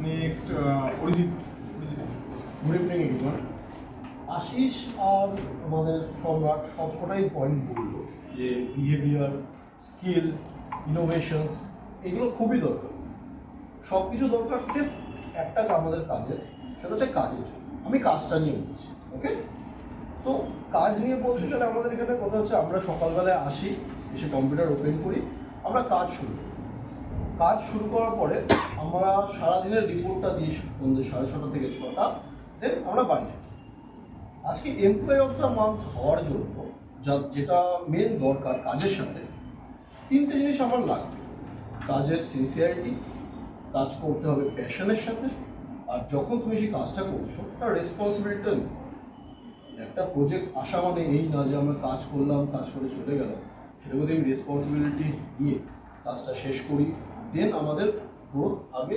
Next Arijit. Good evening everyone. Ashis আর আমাদের সম্রাট সবকটাই পয়েন্ট বললো যে বিহেভিয়ার, স্কিল, ইনোভেশনস এগুলো খুবই দরকার। সব কিছু দরকার, সির্ফ একটা আমাদের কাজের, সেটা হচ্ছে কাজের জন্য। আমি কাজটা নিয়ে বলছি, ওকে? তো কাজ নিয়ে বলতে গেলে আমাদের এখানে কথা হচ্ছে, আমরা সকালবেলায় আসি, এসে কম্পিউটার ওপেন করি, আমরা কাজ শুরু করি। কাজ শুরু করার পরে আমরা সারাদিনের রিপোর্টটা দিই সন্ধ্যে 6:30 থেকে 6টা, দেন আমরা বাড়ি যাই। আজকে এমপ্লয়ি অফ দ্য মান্থ হওয়ার জন্য যেটা মেন দরকার কাজের সাথে, তিনটে জিনিস আমার লাগবে। কাজের সিনসিয়ারিটি, কাজ করতে হবে প্যাশনের সাথে, আর যখন তুমি সেই কাজটা করছো তার রেসপন্সিবিলিটিটা নিতে হবে। একটা প্রজেক্ট আসা মানে এই না যে আমরা কাজ করলাম, কাজ করে চলে গেলাম। সেটা যদি আমি রেসপন্সিবিলিটি নিয়ে কাজটা শেষ করি, দেন আমাদের গ্রোথ আগে।